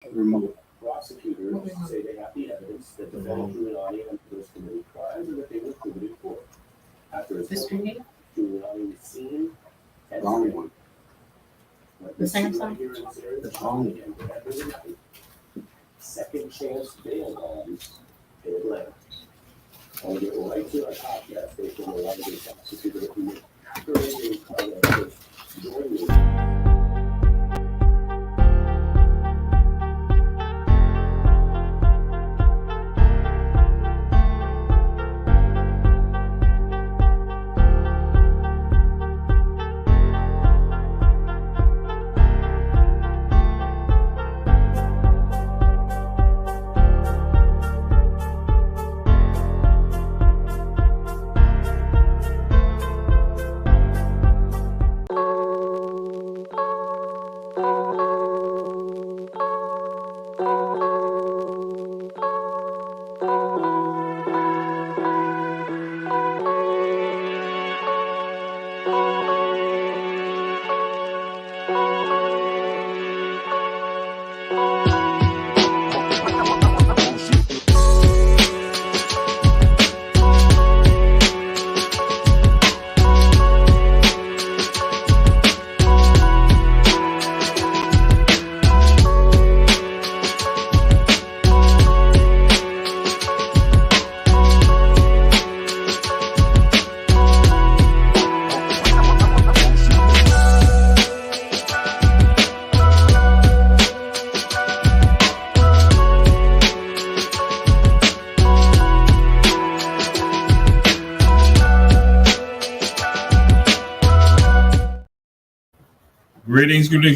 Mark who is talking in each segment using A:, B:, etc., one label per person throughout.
A: Remote. Prosecutors say they have the evidence that the fellow Giuliani and others committed crimes and that they were proven in court. After his hearing, Giuliani was seen and wrong one. The same song? The wrong one. Second chance bail bonds in Atlanta. On the right to our podcast, they from a lot of the prosecutor who currently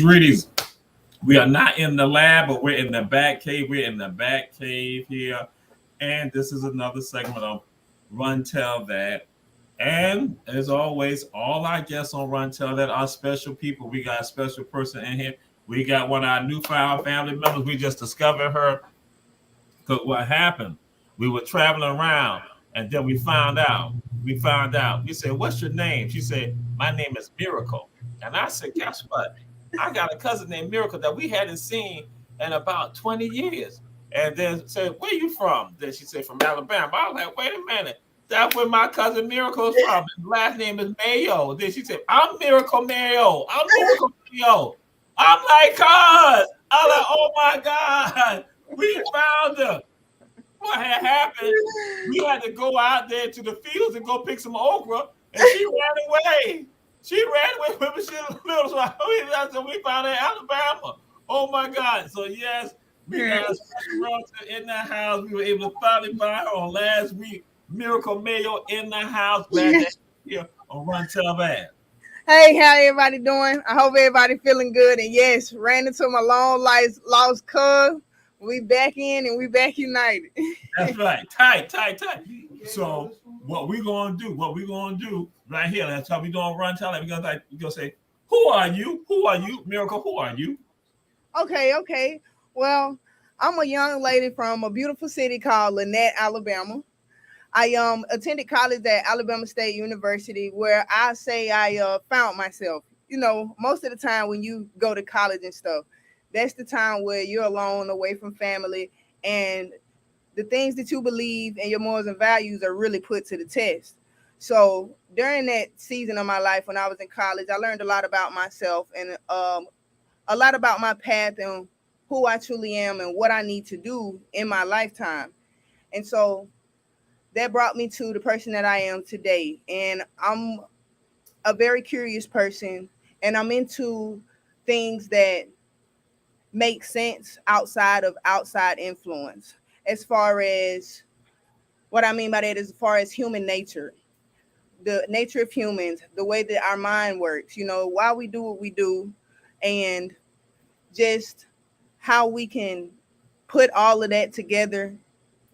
B: Greetings. We are not in the lab, but we're in the back cave. We're in the back cave here. And this is another segment of Run Tell That. And as always, all our guests on Run Tell That are special people. We got a special person in here. We got one of our newfound family members. We just discovered her. Because what happened? We were traveling around, and then we found out. We said, "What's your name?" She said, "My name is Miracle." And I said, "Guess what? I got a cousin named Miracle that we hadn't seen in about 20 years." And then said, "Where you from?" Then she said, "From Alabama." I was like, "Wait a minute. That's where my cousin Miracle is from. His last name is Mayo." Then she said, "I'm Miracle Mayo. I'm Miracle Mayo." I'm like, "Cuz." I'm like, "Oh my God. We found her." What had happened, we had to go out there to the fields and go pick some okra, and she ran away. She ran away when she was little, so we found her in Alabama. Oh my God. So yes, we got a special relative in the house. We were able to finally find her on last week. Miracle Mayo in the house back here on Run Tell That.
C: Hey, how everybody doing? I hope everybody feeling good. And yes, ran into my long lost cuz. We back in and we back united.
B: That's right. Tight. So what we gonna do right here, that's how we gonna Run Tell That. We're gonna say, who are you? Miracle, who are you?
C: Okay. Well, I'm a young lady from a beautiful city called Lynette, Alabama. I attended college at Alabama State University, where I say I found myself. You know, most of the time when you go to college and stuff, that's the time where you're alone, away from family, and the things that you believe and your morals and values are really put to the test. So during that season of my life when I was in college, I learned a lot about myself and a lot about my path and who I truly am and what I need to do in my lifetime. And so that brought me to the person that I am today. And I'm a very curious person, and I'm into things that make sense outside of outside influence. As far as what I mean by that is as far as human nature, the nature of humans, the way that our mind works, you know, why we do what we do, and just how we can put all of that together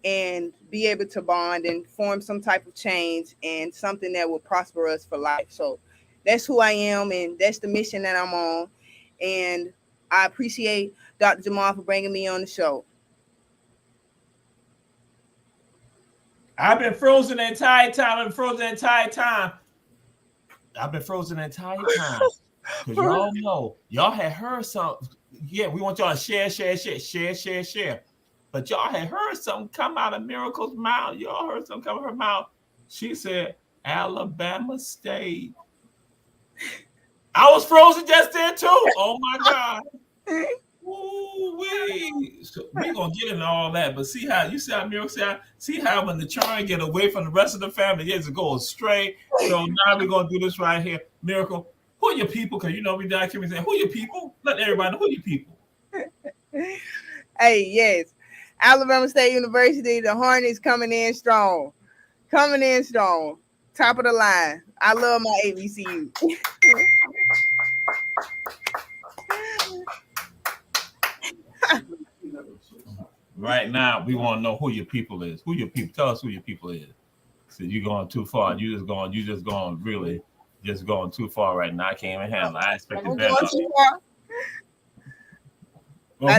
C: and be able to bond and form some type of change and something that will prosper us for life. So that's who I am, and that's the mission that I'm on. And I appreciate Dr. Jamal for bringing me on the show.
B: I've been frozen the entire time. I've been frozen the entire time. Because y'all know, y'all had heard yeah, we want y'all to share. But y'all had heard something come out of Miracle's mouth. Y'all heard something come out of her mouth. She said, Alabama State. I was frozen just then too. Oh my God. Ooh-wee. So we're gonna get into all that, but see how Miracle see how when the children get away from the rest of the family, it's going astray. So now we're gonna do this right here. Miracle, who are your people? Because you know we document saying, who are your people? Let everybody know who are your people.
C: Hey, yes. Alabama State University, the Hornets coming in strong. Coming in strong. Top of the line. I love my ABCU.
B: Right now, we want to know who your people is. Who your people? Tell us who your people is. So you're going too far. You just going really just going too far right now. I can't even handle it. I expected better. Well,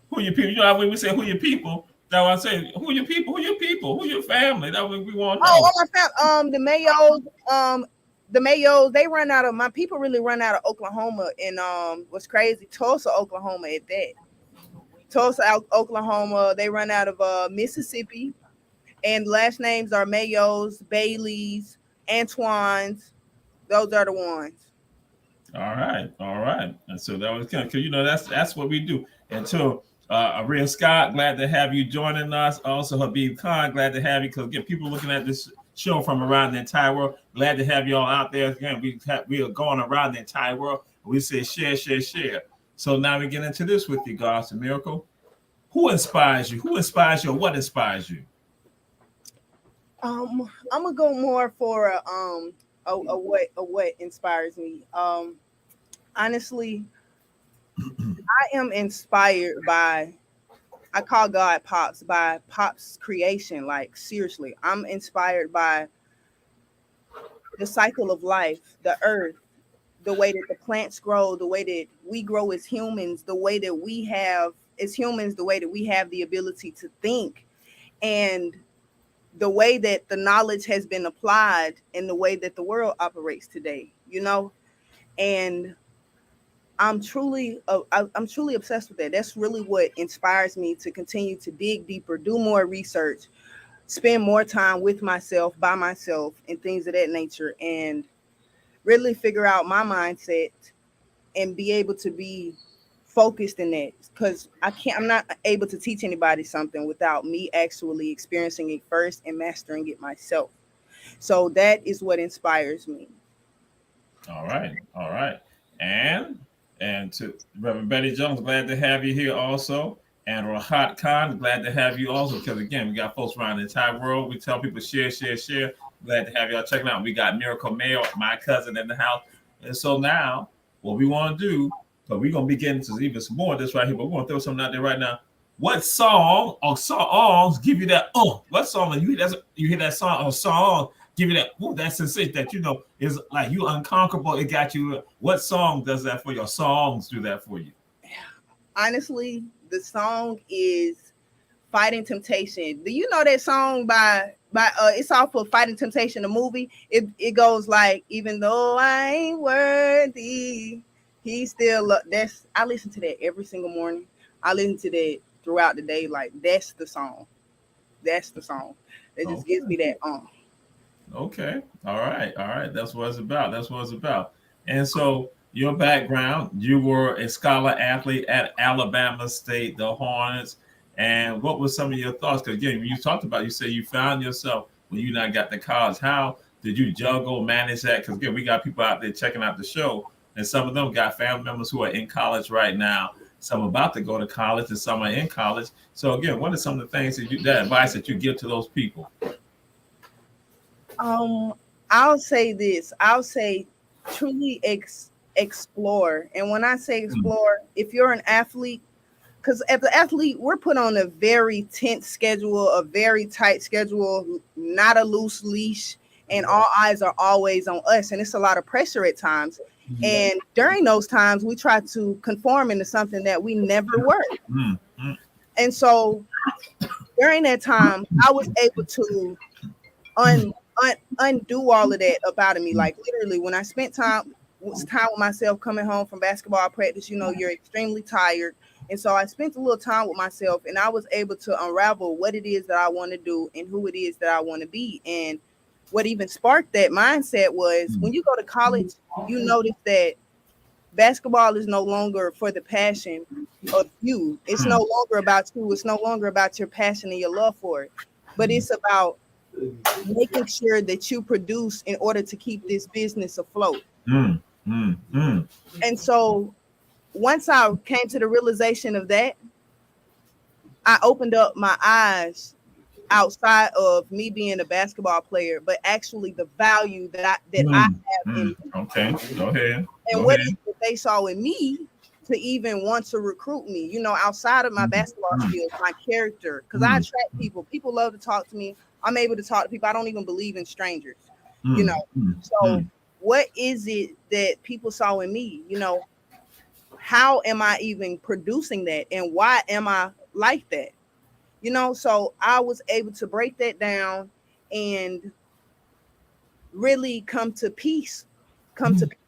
B: who your people? You know when we say who your people, that's what I say. Who your people? Who your people? Who your family? That's what we want to know.
C: Oh, my family. The Mayos, they run out of my people really run out of Oklahoma and what's crazy, Tulsa, Oklahoma at that. Tulsa, Oklahoma, they run out of Mississippi, and last names are Mayos, Baileys, Antoines. Those are the ones.
B: All right. And so that was kind of, because that's what we do. And so Aria Scott, glad to have you joining us. Also Habib Khan, glad to have you, because again, people looking at this show from around the entire world. Glad to have you all out there. Again, we are going around the entire world. We say share. So now we get into this with you, guys. A Miracle. Who inspires you? Who inspires you? Or what inspires you?
C: I'm gonna go more for what inspires me. Honestly, I am inspired by, I call God Pops, by Pops creation. Like seriously, I'm inspired by the cycle of life, the earth, the way that the plants grow, the way that we grow as humans, the way that we have as humans, the way that we have the ability to think, and the way that the knowledge has been applied in the way that the world operates today, and I'm truly obsessed with that. That's really what inspires me to continue to dig deeper, do more research, spend more time with myself, by myself, and things of that nature, and really figure out my mindset and be able to be focused in that, because I'm not able to teach anybody something without me actually experiencing it first and mastering it myself. So that is what inspires me.
B: All right. And to Reverend Betty Jones, glad to have you here also. And Rahat Khan, glad to have you also, because again, we got folks around the entire world. We tell people share. Glad to have y'all checking out. We got Miracle Mayo, my cousin, in the house. And so now, what we want to do, so we're going to be getting to even some more of this right here, but we're going to throw something out there right now. What song or songs give you that, what song, you hear that song or song, give you that, that sensation that, is like you unconquerable. It got you. What song does that for you? Or songs do that for you?
C: Honestly, the song is Fighting Temptation. Do you know that song by it's off of Fighting Temptation, the movie? It goes like, even though I ain't worthy, he still that's, I listen to that every single morning. I listen to that throughout the day. Like that's the song. That just gives me that
B: Okay. All right. That's what it's about. And so your background, you were a scholar athlete at Alabama State, the Hornets. And what were some of your thoughts? Because again, when you talked about, you said you found yourself when you not got to college. How did you juggle, manage that? Because again, we got people out there checking out the show, and some of them got family members who are in college right now. Some about to go to college, and some are in college. So again, what are some of the things that advice that you give to those people?
C: I'll say this. I'll say truly explore. And when I say explore, if you're an athlete, because as an athlete, we're put on a very tense schedule, a very tight schedule, not a loose leash, and all eyes are always on us. And it's a lot of pressure at times. Mm-hmm. And during those times, we try to conform into something that we never were. Mm-hmm. And so during that time, I was able to undo all of that about me. Like literally, when I spent time time with myself coming home from basketball practice. You know, you're extremely tired. And so I spent a little time with myself, and I was able to unravel what it is that I want to do and who it is that I want to be. And what even sparked that mindset was when you go to college, you notice that basketball is no longer for the passion of you. It's no longer about you. It's no longer about your passion and your love for it, but it's about making sure that you produce in order to keep this business afloat. And so once I came to the realization of that, I opened up my eyes outside of me being a basketball player, but actually the value that I have in.
B: Okay, go ahead.
C: And what is it they saw in me to even want to recruit me, you know, outside of my basketball skills, my character, because I attract people. People love to talk to me. I'm able to talk to people. I don't even believe in strangers, you know. So what is it that people saw in me? You know, how am I even producing that? And why am I like that? You know, so I was able to break that down and really come to peace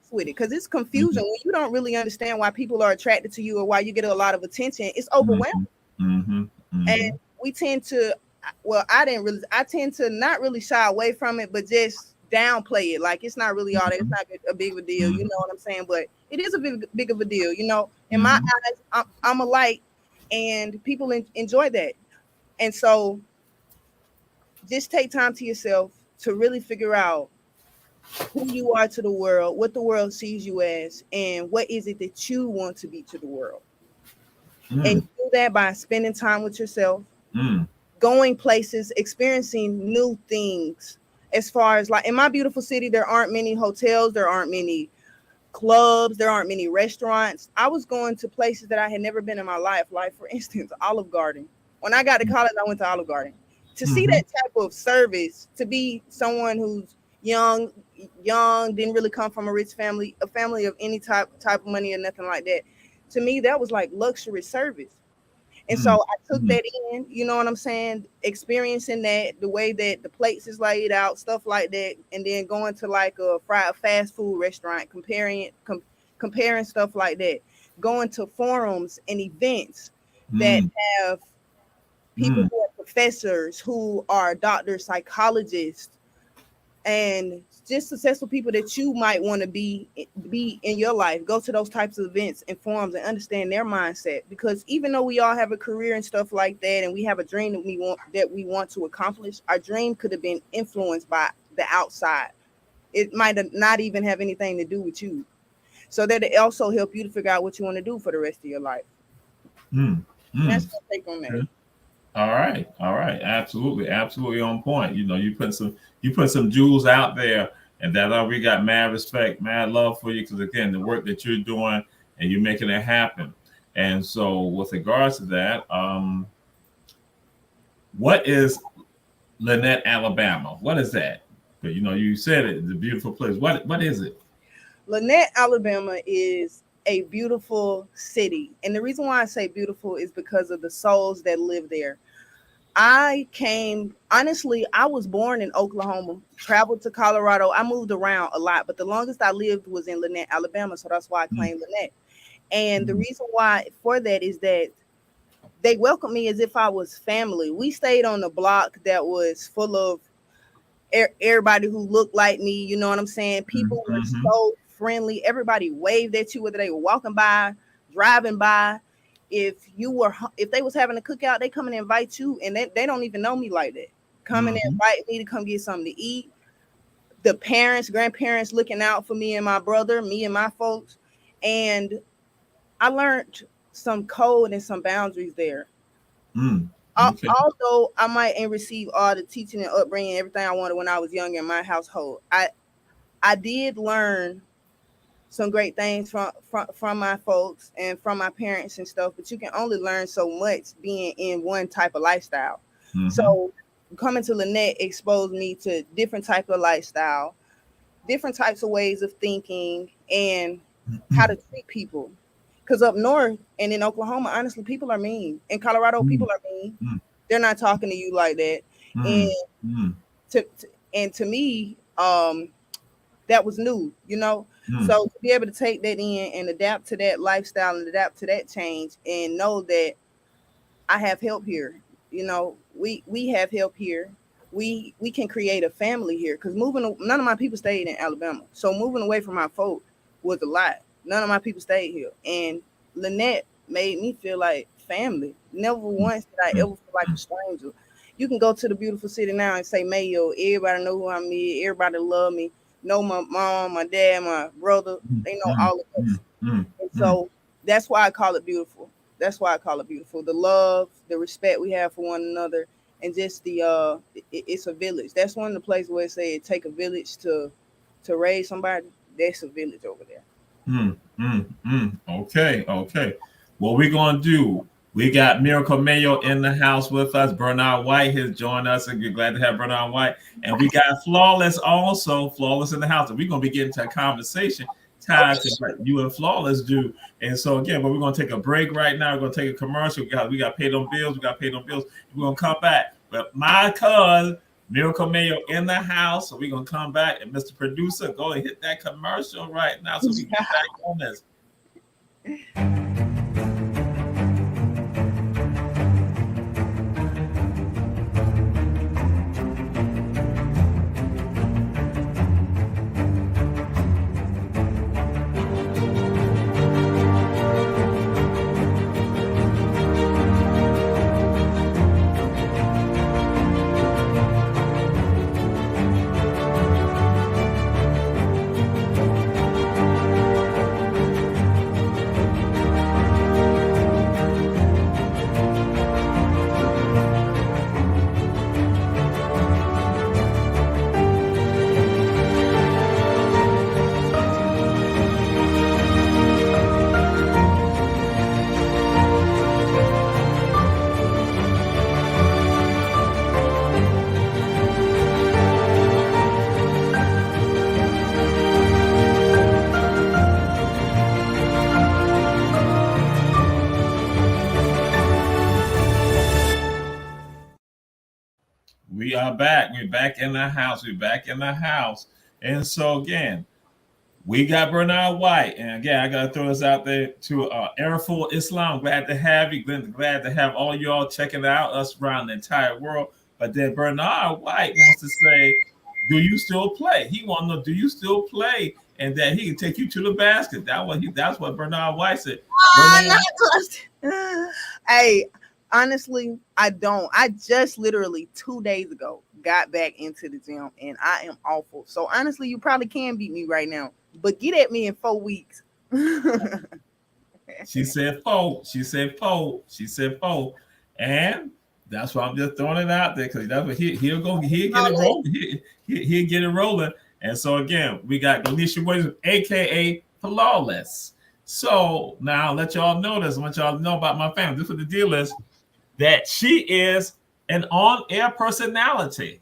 C: with it, because it's confusion when you don't really understand why people are attracted to you or why you get a lot of attention. It's overwhelming. And we tend to, well, I tend to not really shy away from it, but just downplay it. Like, it's not really all that. It's not a big of a deal. You know what I'm saying? But it is a big of a deal. You know, in my eyes, I'm a light, and people enjoy that. And so just take time to yourself to really figure out who you are to the world, what the world sees you as, and what is it that you want to be to the world. And you do that by spending time with yourself, going places, experiencing new things. As far as, like, in my beautiful city, there aren't many hotels, there aren't many clubs, there aren't many restaurants. I was going to places that I had never been in my life. Like, for instance, Olive Garden. When I got to college, I went to Olive Garden. To see that type of service, to be someone who's young, didn't really come from a rich family, a family of any type of money or nothing like that. To me, that was like luxury service. And so I took that in, you know what I'm saying? Experiencing that, the way that the plates is laid out, stuff like that. And then going to like a fast food restaurant, comparing stuff like that. Going to forums and events that have people who are professors, who are doctors, psychologists, and just successful people that you might want to be in your life. Go to those types of events and forums and understand their mindset, because even though we all have a career and stuff like that, and we have a dream that we want to accomplish, our dream could have been influenced by the outside. It might not even have anything to do with you, so that it also help you to figure out what you want to do for the rest of your life. That's my take on that.
B: All right. Absolutely on point. You know, you put some jewels out there, and that we got mad respect, mad love for you, because again, the work that you're doing and you're making it happen. And so, with regards to that, what is Lynette, Alabama? What is that? But you know, you said it, it's a beautiful place. What is it?
C: Lynette, Alabama is a beautiful city, and the reason why I say beautiful is because of the souls that live there. I was born in Oklahoma, traveled to Colorado. I moved around a lot, but the longest I lived was in Lynette, Alabama. So that's why I claimed Lynette. And the reason why for that is that they welcomed me as if I was family. We stayed on a block that was full of everybody who looked like me. You know what I'm saying? People were so friendly. Everybody waved at you, whether they were walking by, driving by. If they was having a cookout, they come and invite you, and they don't even know me like that. Come and invite me to come get something to eat. The parents, grandparents looking out for me and my brother, me and my folks. And I learned some code and some boundaries there. Okay. Although I might ain't receive all the teaching and upbringing, everything I wanted when I was young in my household, I did learn some great things from my folks and from my parents and stuff, but you can only learn so much being in one type of lifestyle. So coming to Lynette exposed me to different type of lifestyle, different types of ways of thinking, and how to treat people. Because up north and in Oklahoma, honestly, people are mean. In Colorado, people are mean. They're not talking to you like that. And to me, that was new, you know. So to be able to take that in and adapt to that lifestyle and adapt to that change and know that I have help here. You know, we have help here. We can create a family here because none of my people stayed in Alabama. So moving away from my folk was a lot. None of my people stayed here. And Lynette made me feel like family. Never once did I ever feel like a stranger. You can go to the beautiful city now and say Mayo. Everybody know who I'm is. Everybody love me. Know my mom, my dad, my brother. They know all of us. And so that's why I call it beautiful. That's why I call it beautiful. The love, the respect we have for one another, and just it's a village. That's one of the places where it say it take a village to raise somebody. That's a village over there.
B: Okay. What we're gonna do? We got Miracle Mayo in the house with us. Bernard White has joined us, and we're glad to have Bernard White. And we got Flawless also, Flawless in the house. And we're gonna be getting to a conversation tied to what you and Flawless do. And so again, but we're gonna take a break right now. We're gonna take a commercial. We got paid on bills. We're gonna come back. But my cousin Miracle Mayo in the house. So we're gonna come back. And Mr. Producer, go and hit that commercial right now so we can get back on this. We are back. We're back in the house. And so again, we got Bernard White. And again, I gotta throw this out there to Airful Islam. Glad to have you. Glad to have all y'all checking out us around the entire world. But then Bernard White wants to say, do you still play? He wants to know, do you still play? And that he can take you to the basket. That's what Bernard White said.
C: Hey, honestly, I don't. I just literally 2 days ago got back into the gym and I am awful. So honestly, you probably can beat me right now, but get at me in 4 weeks.
B: She said 4. And that's why I'm just throwing it out there because that's what he'll get it rolling. He'll get it rolling. And so again, we got Gonisha Williams, aka Flawless. So now let y'all know this. I want y'all to know about my family. This is what the deal is. That she is an on-air personality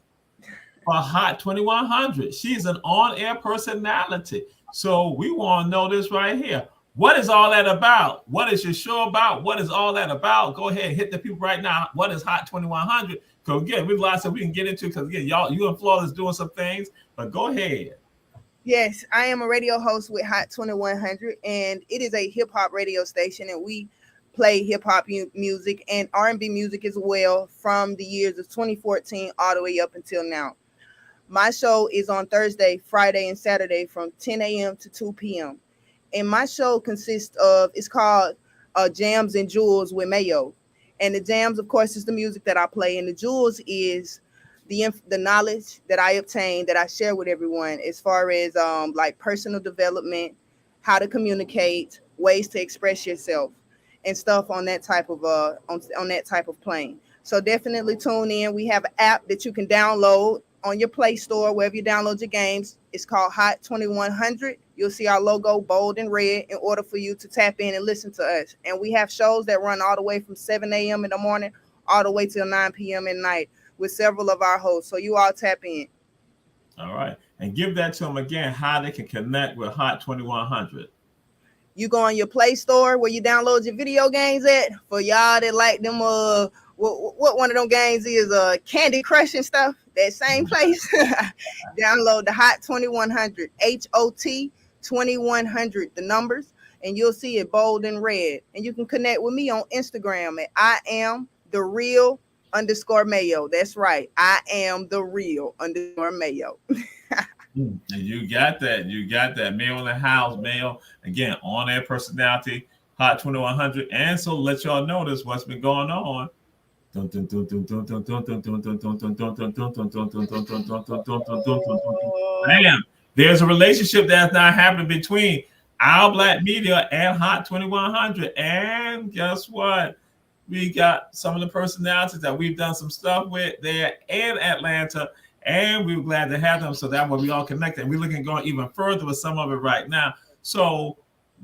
B: for Hot 2100. She's an on-air personality. So we want to know this right here. What is all that about? What is your show about? What is all that about? Go ahead and hit the people right now. What is Hot 2100? Because again, we've lots of we can get into because again, you and Flawless doing some things, but go ahead.
C: Yes, I am a radio host with Hot 2100, and it is a hip-hop radio station, and we play hip-hop music and R&B music as well from the years of 2014 all the way up until now. My show is on Thursday, Friday, and Saturday from 10 a.m. to 2 p.m. And my show consists of, it's called Jams and Jewels with Mayo. And the jams, of course, is the music that I play, and the jewels is the knowledge that I obtain that I share with everyone as far as like personal development, how to communicate, ways to express yourself, and stuff on that type of on that type of plane. So definitely tune in. We have an app that you can download on your Play Store, wherever you download your games. It's called Hot 2100. You'll see our logo bold and red in order for you to tap in and listen to us. And we have shows that run all the way from 7 a.m. in the morning all the way till 9 p.m. at night with several of our hosts. So you all tap in.
B: All right. And give that to them again, how they can connect with Hot 2100.
C: You go on your Play Store where you download your video games at. For y'all that like them, what one of them games is, Candy Crush and stuff, that same place. Download the Hot 2100, HOT 2100, the numbers, and you'll see it bold in red. And you can connect with me on Instagram at I am the real underscore Mayo. That's right. I am the real underscore Mayo.
B: And you got that. You got that. Mayo in the house. Mayo, again, on air personality, Hot 2100. And so let y'all notice what's been going on. Bam. There's a relationship that's not happening between Our Black Media and Hot 2100. And guess what? We got some of the personalities that we've done some stuff with there in Atlanta, and we were glad to have them. So that way we all connected. And we're looking going even further with some of it right now. So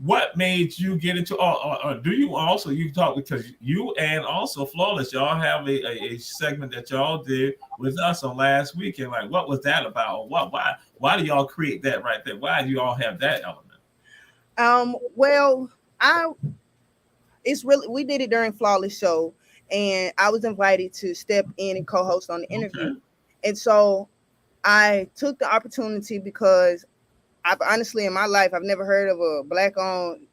B: what made you get into, or do you also, you talk, because you and also Flawless, y'all have a segment that y'all did with us on last weekend. Like, what was that about? Why do y'all create that right there? Why do you all have that element?
C: Well, it's really, we did it during Flawless show, and I was invited to step in and co-host on the interview. And so I took the opportunity because I've honestly in my life, I've never heard of a black-owned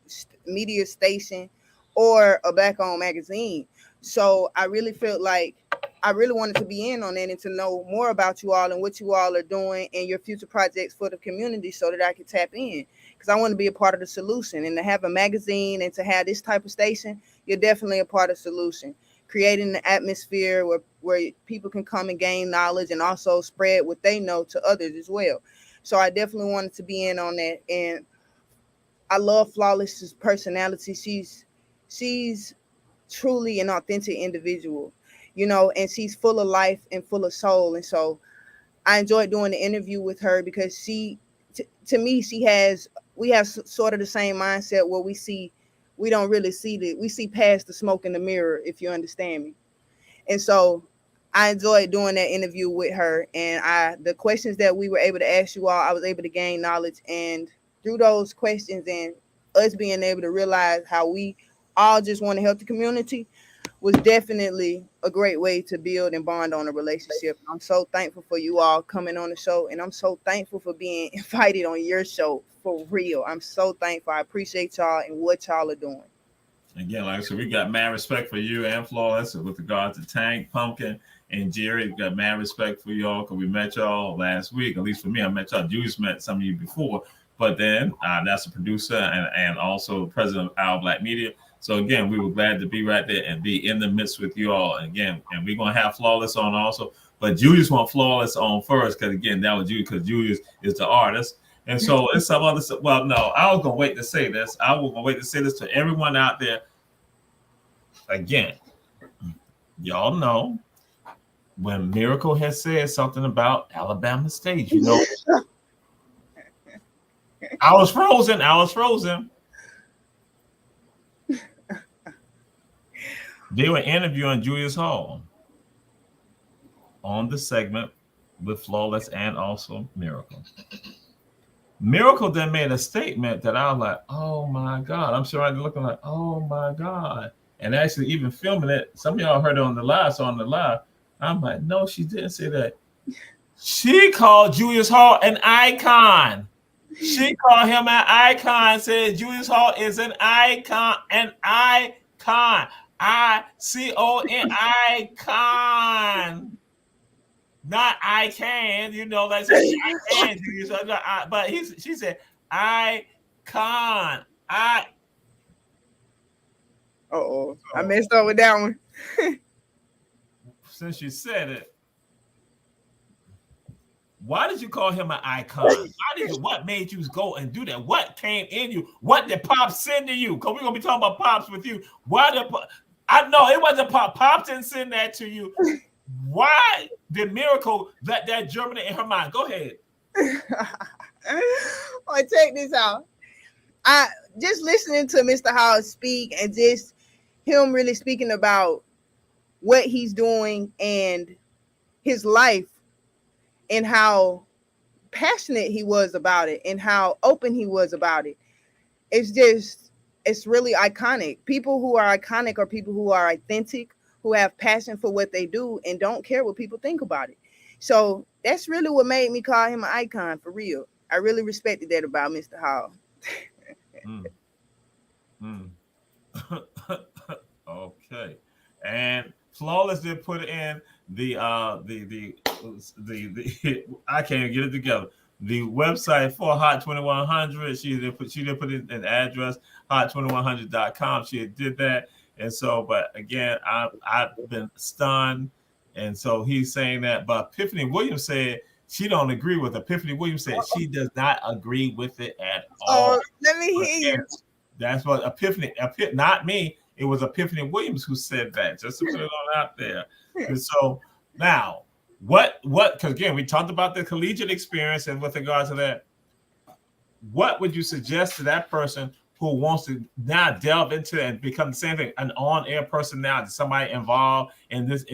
C: media station or a black-owned magazine. So I really felt like I really wanted to be in on it and to know more about you all and what you all are doing and your future projects for the community so that I could tap in, because I want to be a part of the solution. And to have a magazine and to have this type of station, you're definitely a part of the solution. Creating an atmosphere where people can come and gain knowledge and also spread what they know to others as well. So I definitely wanted to be in on that. And I love Flawless's personality. She's truly an authentic individual, you know, and she's full of life and full of soul. And so I enjoyed doing the interview with her because to me, we have sort of the same mindset where we don't really we see past the smoke in the mirror, if you understand me. And so I enjoyed doing that interview with her, and the questions that we were able to ask you all, I was able to gain knowledge, and through those questions and us being able to realize how we all just want to help the community was definitely a great way to build and bond on a relationship. I'm so thankful for you all coming on the show, and I'm so thankful for being invited on your show, for real. I'm so thankful. I appreciate y'all and what y'all are doing.
B: Again, like I said, we got mad respect for you and Flawless with regard to Tank, Pumpkin, and Jerry. We got mad respect for y'all because we met y'all last week. At least for me, I met y'all. Julius met some of you before, but then that's a producer and also president of Our Black Media. So again, we were glad to be right there and be in the midst with you all. Again, and we're gonna have Flawless on also, but Julius want Flawless on first because again, that was Julius, because Julius is the artist. And so it's some other stuff. Well, no, I was gonna wait to say this. I was gonna wait to say this to everyone out there. Again, y'all know when Miracle has said something about Alabama State, you know, I was frozen. They were interviewing Julius Hall on the segment with Flawless and also Miracle. Miracle then made a statement that I was like, oh my God. I'm sure I'm looking like, oh my God. And actually even filming it, some of y'all heard it on the live, so on the live, I'm like, no, she didn't say that. She called Julius Hall an icon. She called him an icon, said Julius Hall is an icon, I-C-O-N, icon. Not I can, you know, like I can, but she said icon.
C: I messed up with that one.
B: Since you said it, why did you call him an icon? What made you go and do that? What came in you? What did Pops send to you? Because we're gonna be talking about Pops with you. I know it wasn't Pops. Pops didn't send that to you. Why did Miracle let that germinate in her mind? Go ahead.
C: Check this out. I just listening to Mr. Howard speak and just him really speaking about what he's doing and his life and how passionate he was about it and how open he was about it. It's really iconic. People who are iconic are people who are authentic, who have passion for what they do and don't care what people think about it. So that's really what made me call him an icon, for real. I really respected that about Mr. Hall.
B: Okay, and Flawless did put in the I can't get it together. The website for Hot 2100. She did put in an address, hot2100.com. She did that, and so, but again, I've been stunned, and so he's saying that. But Epiphany Williams said she don't agree with it. Epiphany Williams said she does not agree with it at all.
C: Oh, let me hear you.
B: That's what Epiphany, not me. It was Epiphany Williams who said that, just to put it on out there. And so now, what? Because again, we talked about the collegiate experience, and with regard to that, what would you suggest to that person who wants to now delve into and become the same thing, an on-air personality, somebody involved in this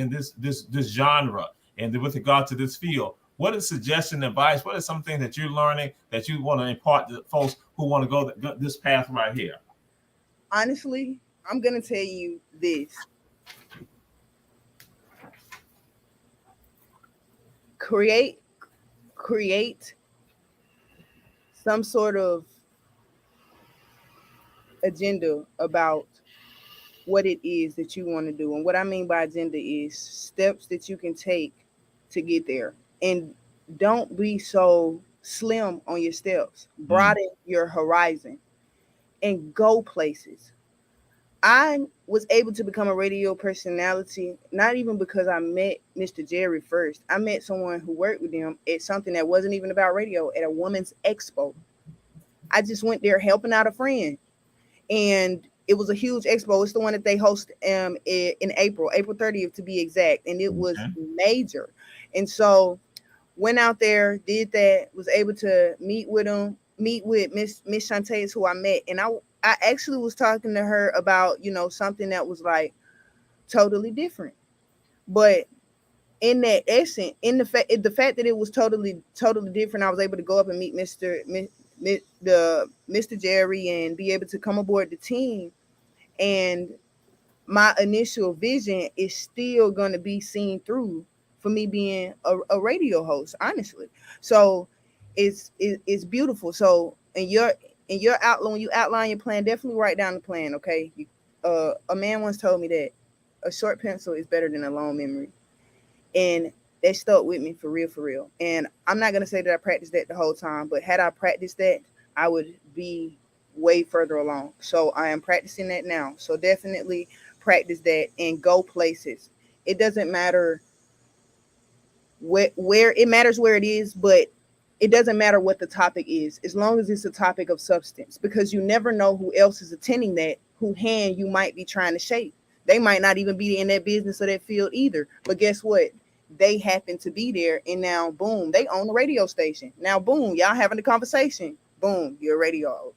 B: genre, and with regard to this field? What is suggestion, advice? What is something that you're learning that you want to impart to folks who want to go this path right here?
C: Honestly, I'm going to tell you this. Create some sort of agenda about what it is that you want to do. And what I mean by agenda is steps that you can take to get there. And don't be so slim on your steps. Broaden your horizon and go places. I was able to become a radio personality, not even because I met Mr. Jerry first. I met someone who worked with him at something that wasn't even about radio, at a women's expo. I just went there helping out a friend. And it was a huge expo. It's the one that they host in April 30th to be exact. And it was major. And so went out there, did that, was able to meet with Miss Shantae, who I met. And I actually was talking to her about, something that was like totally different. But in that essence, in the fact that it was totally different, I was able to go up and meet Mr. Jerry and be able to come aboard the team. And my initial vision is still going to be seen through for me being a radio host, honestly. So it's beautiful. So in your outline, when you outline your plan, definitely write down the plan. Okay. A man once told me that a short pencil is better than a long memory. And that stuck with me for real. And I'm not going to say that I practiced that the whole time, but had I practiced that, I would be way further along. So I am practicing that now. So definitely practice that and go places. It doesn't matter where it matters where it is, but it doesn't matter what the topic is, as long as it's a topic of substance, because you never know who else is attending that, whose hand you might be trying to shake. They might not even be in that business or that field either. But guess what? They happen to be there, and now, boom, they own the radio station. Now, boom, y'all having a conversation. Boom, you're a radio.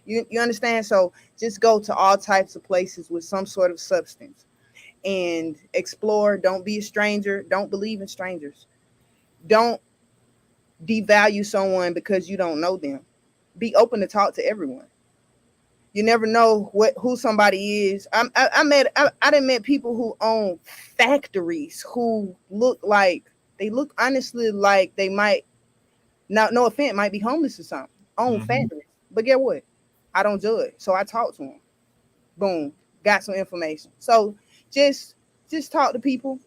C: You understand? So just go to all types of places with some sort of substance and explore. Don't be a stranger. Don't believe in strangers. Don't devalue someone because you don't know them. Be open to talk to everyone. You never know who somebody is. I done met people who own factories who look honestly like they might, no offense, might be homeless or something. Own factories. But get what? I don't judge. So I talk to them. Boom. Got some information. So just talk to people.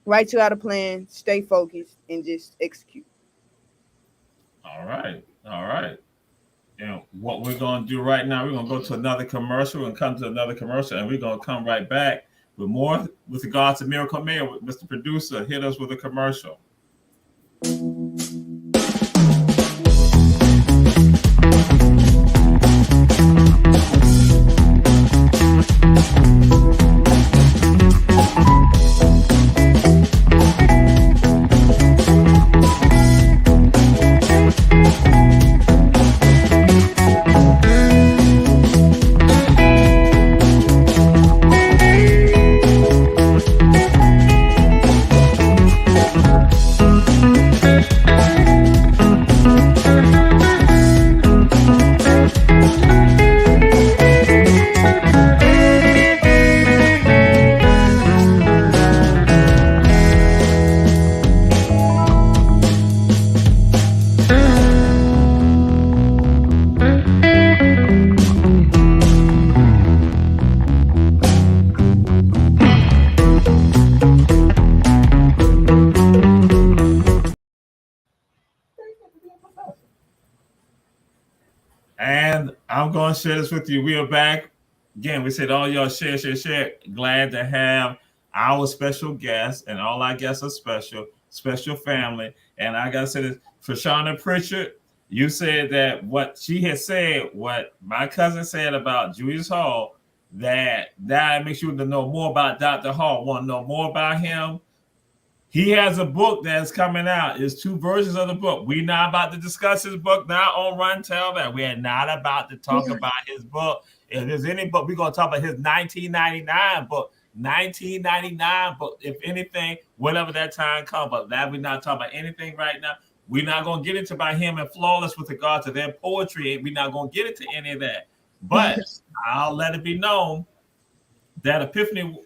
C: Write you out a plan. Stay focused and just execute.
B: All right. And what we're going to do right now, we're going to go to another commercial and come to another commercial, and we're going to come right back with more with regards to Miracle Mayo. Mr. Producer, hit us with a commercial. I'm going to share this with you. We are back. Again, we said all y'all share. Glad to have our special guests, and all our guests are special family. And I got to say this, for Shauna Pritchard, you said that what she had said, what my cousin said about Julius Hall, that makes you to know more about Dr. Hall, want to know more about him. He has a book that's coming out. It's 2 versions of the book. We're not about to discuss his book now on Run Tell That. We are not about to talk about his book. If there's any book, we're going to talk about his 1999 book. 1999 book, if anything, whenever that time comes. But that we're not talking about anything right now. We're not going to get into about him and Flawless with regard to their poetry. We're not going to get into any of that. But I'll let it be known that Epiphany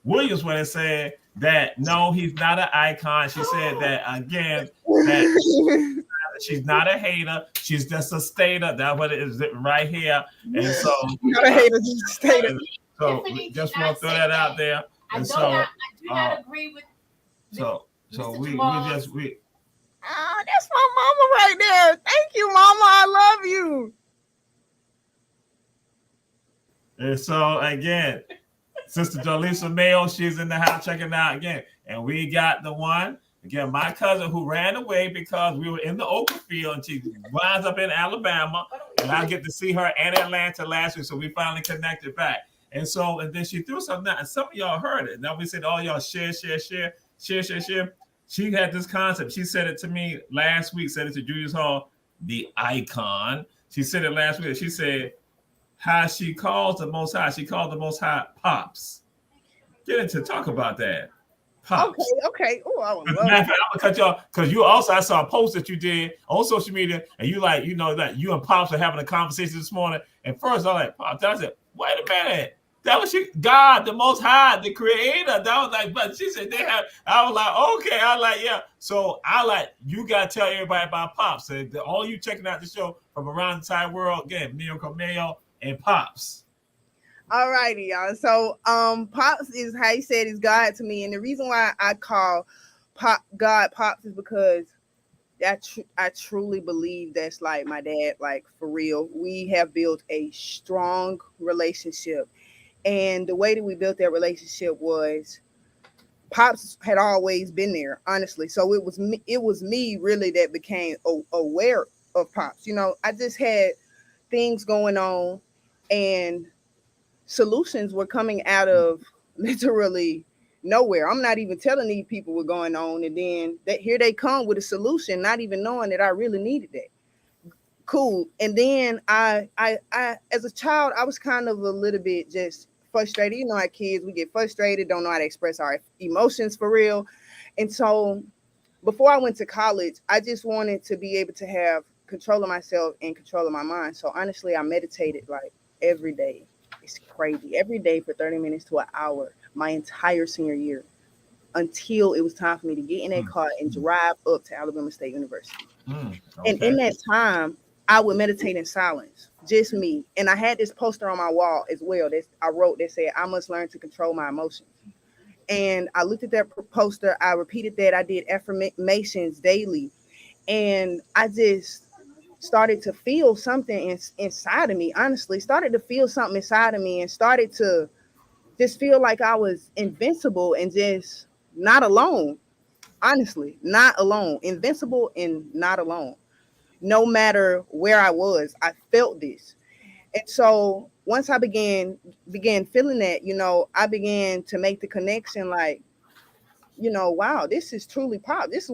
B: Williams, when it said that no, he's not an icon. She said that again, that she's not a hater. She's just a stater. That's what it is right here. And so,
C: not a hater, just a stater.
B: So just want to throw that out there. And
D: I do not agree with.
B: So we
C: that's my mama right there. Thank you, mama. I love you.
B: And so again, Sister Jolisa Mayo, she's in the house checking out again. And we got the one, again, my cousin who ran away because we were in the open field, and she winds up in Alabama. And I get to see her in Atlanta last week. So we finally connected back. And then she threw something out, and some of y'all heard it. Now we said, all y'all share. She had this concept. She said it to me last week, said it to Julius Hall, the icon. She said it last week. She said, how she calls the Most High. She called the Most High Pops. Get into talk about that. Pops.
C: Okay. Oh, I would love
B: I'm gonna cut y'all because you also, I saw a post that you did on social media, and you that you and Pops are having a conversation this morning. And first I'm like, Pops, I said, wait a minute. That was God, the Most High, the Creator. That was like, but she said I was like, okay. I was like, yeah. So you gotta tell everybody about Pops. So all you checking out the show from around the entire world, again, Mayo and Pops.
C: All righty, y'all. So Pops is how he said is God to me. And the reason why I call God Pops is because I truly believe that's like my dad, like for real. We have built a strong relationship. And the way that we built that relationship was Pops had always been there, honestly. So it was me really that became aware of Pops. I just had things going on, and solutions were coming out of literally nowhere. I'm not even telling these people what's going on, and then here they come with a solution, not even knowing that I really needed that. Cool. And then I as a child, I was kind of a little bit just frustrated. How kids, we get frustrated, don't know how to express our emotions for real. And so before I went to college, I just wanted to be able to have control of myself and control of my mind. So honestly, I meditated like every day. It's crazy. Every day for 30 minutes to an hour, my entire senior year, until it was time for me to get in that car and drive up to Alabama State University. Okay. And in that time, I would meditate in silence, just me. And I had this poster on my wall as well that I wrote that said, I must learn to control my emotions. And I looked at that poster. I repeated that. I did affirmations daily. And I just started to feel something inside of me, honestly. Started to feel something inside of me and started to just feel like I was invincible and just not alone. Honestly, not alone. Invincible and not alone. No matter where I was, I felt this. And so once I began feeling that, I began to make the connection like, wow, this is truly Pop. This is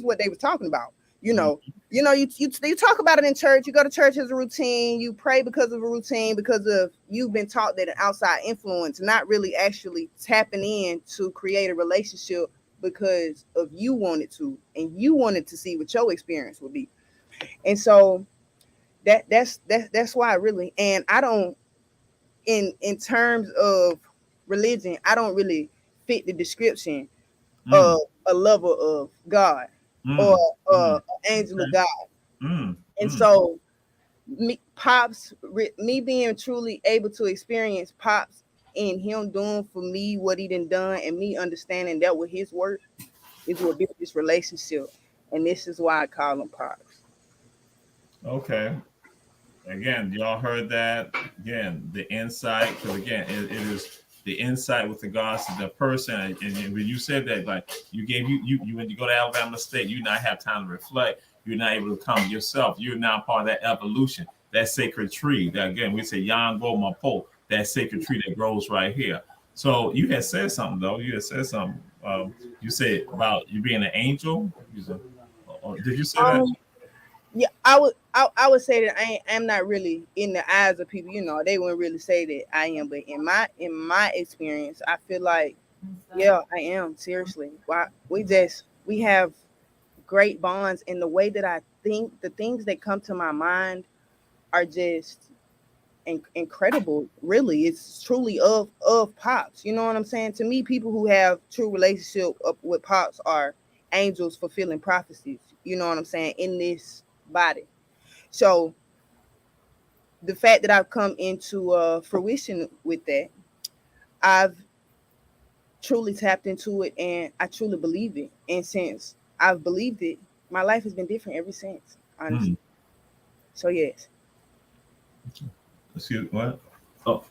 C: what they were talking about. You talk about it in church. You go to church as a routine. You pray because of a routine, because of you've been taught that an outside influence, not really actually tapping in to create a relationship because of you wanted to, and you wanted to see what your experience would be. And so that's why really, and I don't, in terms of religion, I don't really fit the description of a lover of God or an angel of God. And so Pops, me being truly able to experience Pops and him doing for me what he done, and me understanding that with his work is what built this relationship. And this is why I call him Pops.
B: Okay. Again, y'all heard that. Again, the insight, because again, it is the insight with regards to the person. And when you said that, like you gave you when you go to Alabama State, you not have time to reflect. You're not able to come yourself. You're now part of that evolution, that sacred tree. That again, we say Yango Mapo, that sacred tree that grows right here. So you had said something though. You had said something. You said about you being an angel. Did you say that?
C: Yeah, I would say that I'm not really in the eyes of people. They wouldn't really say that I am, but in my experience, I feel like yeah, I am seriously. Why we have great bonds, and the way that I think, the things that come to my mind are just incredible. Really, it's truly of pops. You know what I'm saying? To me, people who have true relationship up with pops are angels fulfilling prophecies. You know what I'm saying? In this body. So the fact that I've come into fruition with that, I've truly tapped into it, and I truly believe it. And since I've believed it, my life has been different ever since, honestly. So yes.
B: Excuse what? Oh,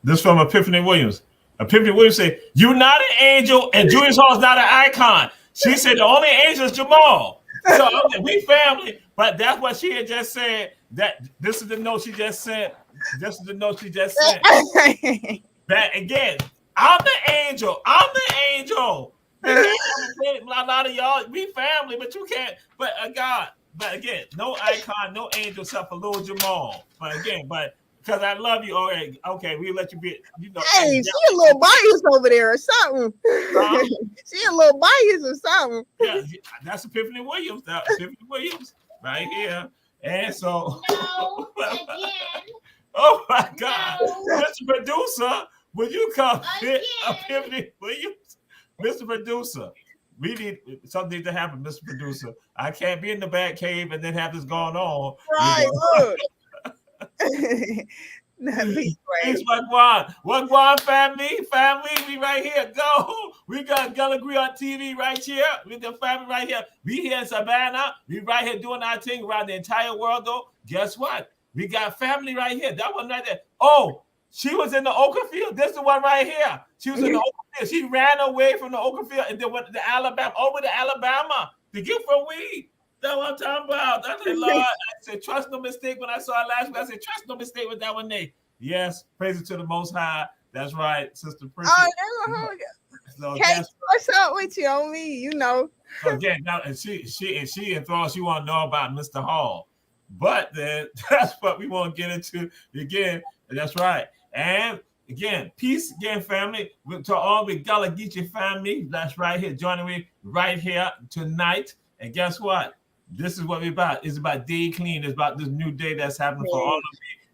B: this from Epiphany Williams. Epiphany Williams said, "You're not an angel, and Julius Hall is not an icon." She said, "The only angel is Jamal." So we family, but that's what she had just said. That this is the note she just sent. This is the note she just sent. That again, I'm the angel. I'm the angel. A lot of y'all, we family, but you can't. But God, but again, no icon, no angel except for little Jamal. But again, because I love you. Okay, we let you be.
C: Hey, she a little biased over there or something. She a little biased or something.
B: Yeah, that's Epiphany Williams. Epiphany Williams, right here. And so,
D: No, again.
B: Oh my God, no. Mr. Producer, will you come fit Epiphany Williams? Mr. Producer, we need something to happen, Mr. Producer. I can't be in the back cave and then have this going on.
C: Right, look.
B: Peace, Wagwan. Wagwan family, we right here. Go. We got Gullah Gree on TV right here. We got family right here. We here in Savannah. We right here doing our thing around the entire world, though. Guess what? We got family right here. That one right there. Oh, she was in the Oka field. This is the one right here. She was in the Oka field. She ran away from the Oka field and then went to Alabama, over to Alabama to get for weed. That's what I'm talking about. I said, Lord, I said, trust no mistake. When I saw it last week, I said, trust no mistake with that one name. Yes, praise it to the Most High. That's right, Sister Princess.
C: Oh, so what's up with you on me? So
B: again, now and she enthralled. She want to know about Mr. Hall, but then that's what we want to get into again. That's right, and again, peace again, family. To all the Gullah Geechee family, that's right here, joining me right here tonight. And guess what? This is what we're about. It's about day clean. It's about this new day that's happening for all of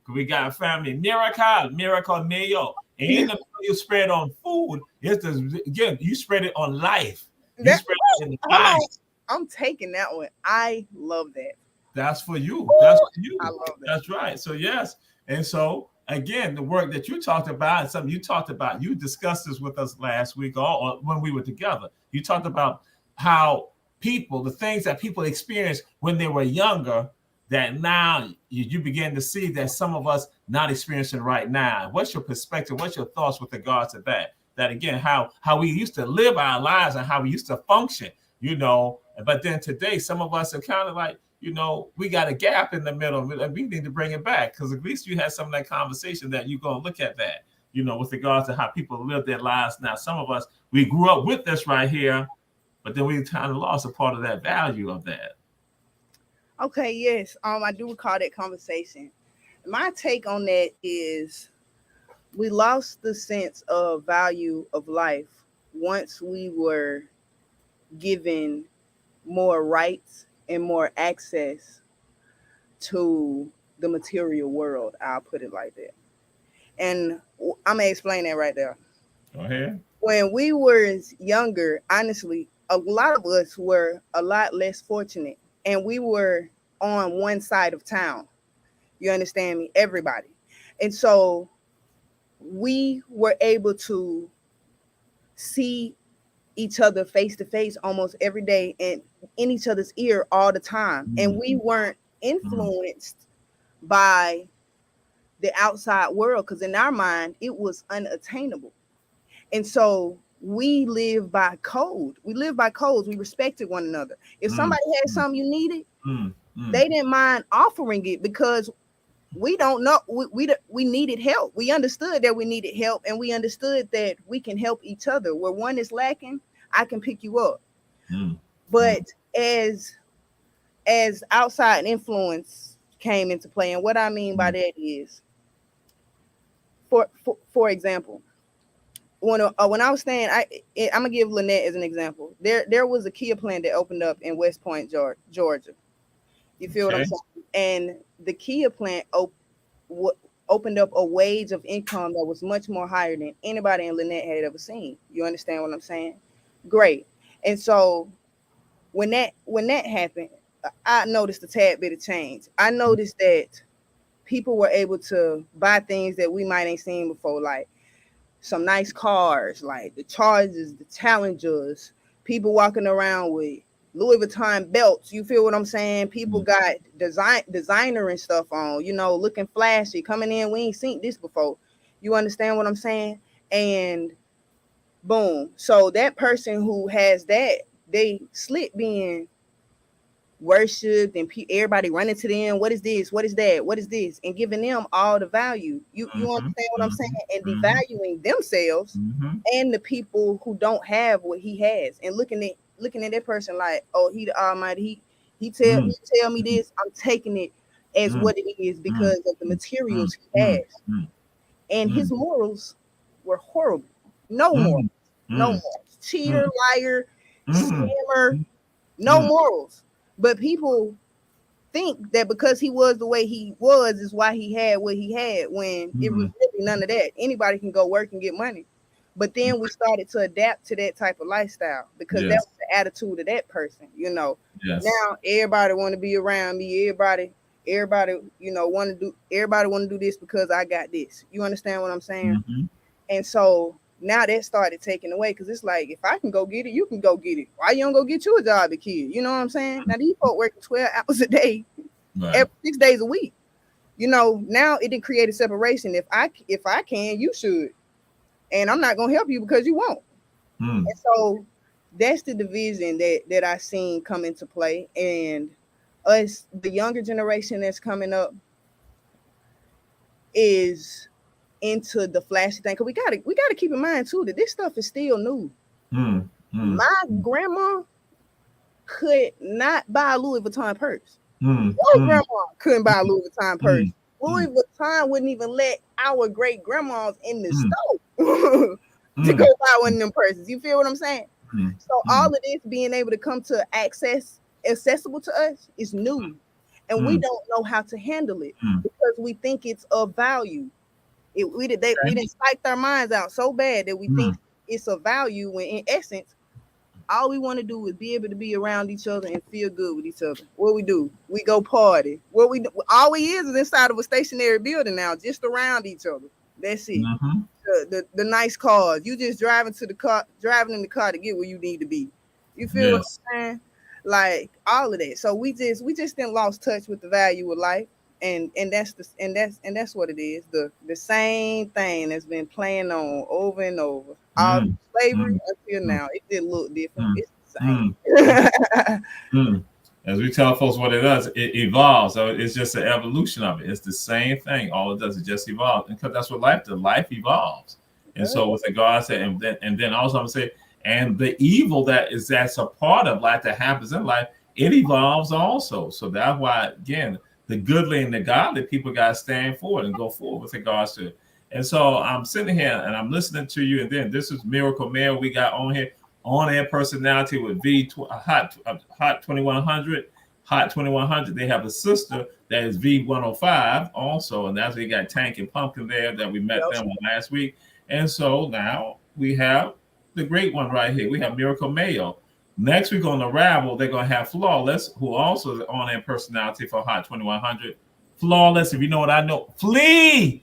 B: you. We got family. Miracle Mayo. Ain't the you spread on food. It's again, you spread it on life. You spread it in life.
C: I'm taking that one. I love that.
B: That's for you. That's for you.
C: I love that.
B: That's right. So yes. And so again, the work that you talked about, and something you talked about, you discussed this with us last week or when we were together. You talked about how the things that people experienced when they were younger, that now you begin to see that some of us not experiencing right now. What's your perspective? What's your thoughts with regards to that? That again, how we used to live our lives and how we used to function, but then today, some of us are kind of like, we got a gap in the middle and we need to bring it back, because at least you had some of that conversation that you're going to look at that, with regards to how people live their lives now. Some of us, we grew up with this right here, but then we kind of lost a part of that value of that.
C: Okay, yes. I do recall that conversation. My take on that is we lost the sense of value of life once we were given more rights and more access to the material world. I'll put it like that. And I'm going to explain that right there.
B: Go ahead.
C: When we were younger, honestly, a lot of us were a lot less fortunate, and we were on one side of town. You understand me? Everybody. And so we were able to see each other face to face almost every day and in each other's ear all the time. And we weren't influenced by the outside world, because in our mind it was unattainable. And so we live by code. We live by codes. We respected one another. If somebody had something you needed, they didn't mind offering it, because we don't know, we needed help. We understood that we needed help, and we understood that we can help each other. Where one is lacking, I can pick you up. But as outside influence came into play, and what I mean by that is, for example, when I was staying, I'm gonna give Lynette as an example. There was a Kia plant that opened up in West Point, Georgia. You feel what I'm saying? And the Kia plant opened up a wage of income that was much more higher than anybody in Lynette had ever seen. You understand what I'm saying? Great. And so when that happened, I noticed a tad bit of change. I noticed that people were able to buy things that we might ain't seen before, like some nice cars, like the Chargers, the Challengers, people walking around with Louis Vuitton belts. You feel what I'm saying? People got designer and stuff on, looking flashy, coming in. We ain't seen this before. You understand what I'm saying? And boom. So that person who has that, they slip being worshipped, and everybody running to them. What is this? What is that? What is this? And giving them all the value. You understand what I'm saying? And devaluing themselves and the people who don't have what he has, and looking at that person like, oh, he the Almighty. He tell me this. I'm taking it as what it is because of the materials he has. And his morals were horrible. No morals. No morals. Cheater, liar, scammer, no morals. But people think that because he was the way he was is why he had what he had, when it was really none of that. Anybody can go work and get money. But then we started to adapt to that type of lifestyle, because that was the attitude of that person, Now everybody want to be around me. Everybody, want to do this because I got this. You understand what I'm saying? And so now that started taking away, because it's like, if I can go get it, you can go get it. Why you don't go get you a job, a kid? You know what I'm saying? Now these folk working 12 hours a day, every 6 days a week. Now it didn't create a separation. If I can, you should. And I'm not gonna help you because you won't. And so that's the division that I seen come into play. And us, the younger generation that's coming up, is into the flashy thing. Cause we gotta keep in mind too that this stuff is still new. My grandma could not buy a Louis Vuitton purse. Your grandma couldn't buy a Louis Vuitton purse. Louis Vuitton wouldn't even let our great grandmas in the store to go buy one of them purses. You feel what I'm saying? So all of this being able to come to accessible to us is new, and we don't know how to handle it because we think it's of value. We didn't psych our minds out so bad that we think it's a value, when in essence, all we want to do is be able to be around each other and feel good with each other. What we do, we go party. What we do, all we is inside of a stationary building now, just around each other. That's it. The nice cars. You just driving in the car to get where you need to be. You feel what I'm saying? Like all of that. So we just didn't lost touch with the value of life. And that's what it is. The same thing that's been playing on over and over. All slavery until now. It did look different. It's the same.
B: As we tell folks what it does, it evolves. So it's just an evolution of it. It's the same thing. All it does is just evolve. And because that's what life does. Life evolves. And so with the God said, and then also I'm saying, and the evil that's a part of life that happens in life, it evolves also. So that's why, again, the goodly and the godly people got to stand forward and go forward with regards to it. And so I'm sitting here and I'm listening to you. And then this is Miracle Mayo. We got on here, on-air personality with Hot 2100. Hot 2100. They have a sister that is V105 also. And that's where you got Tank and Pumpkin there that we met them last week. And so now we have the great one right here. We have Miracle Mayo. Next week on the Rabble, they're going to have Flawless, who also is on-air personality for Hot 2100. Flawless, if you know what I know, flee,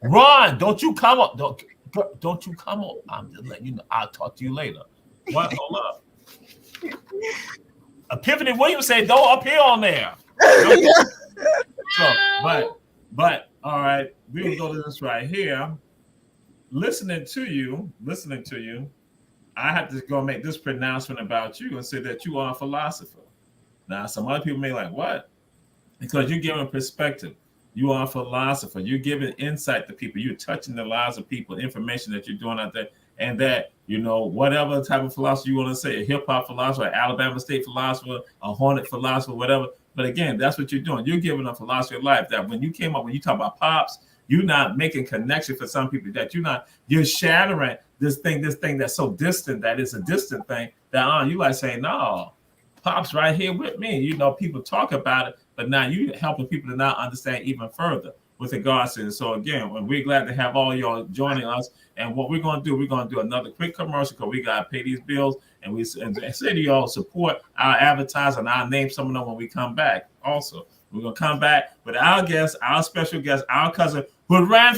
B: run. Don't you come up. Don't you come up. I'm just letting you know. I'll talk to you later. What? Hold up. Epiphany Williams said, don't appear on there. So, but all right, we will go to this right here. Listening to you, I have to go make this pronouncement about you and say that you are a philosopher. Now, some other people may like, what? Because you're giving perspective. You are a philosopher. You're giving insight to people. You're touching the lives of people, information that you're doing out there. And that, whatever type of philosopher you want to say, a hip hop philosopher, an Alabama State philosopher, a Hornet philosopher, whatever. But again, that's what you're doing. You're giving a philosophy of life that when you talk about pops, you're not making connection for some people that you're shattering this thing that's so distant, that it's a distant thing that you like saying, no, pops right here with me. People talk about it, but now you helping people to now understand even further with regards to it. So again, we're glad to have all y'all joining us. And what we're going to do another quick commercial because we got to pay these bills. And we say to y'all, support our advertisers, and I'll name some of them when we come back. Also, we're going to come back with our guest, our special guest, our cousin, who ran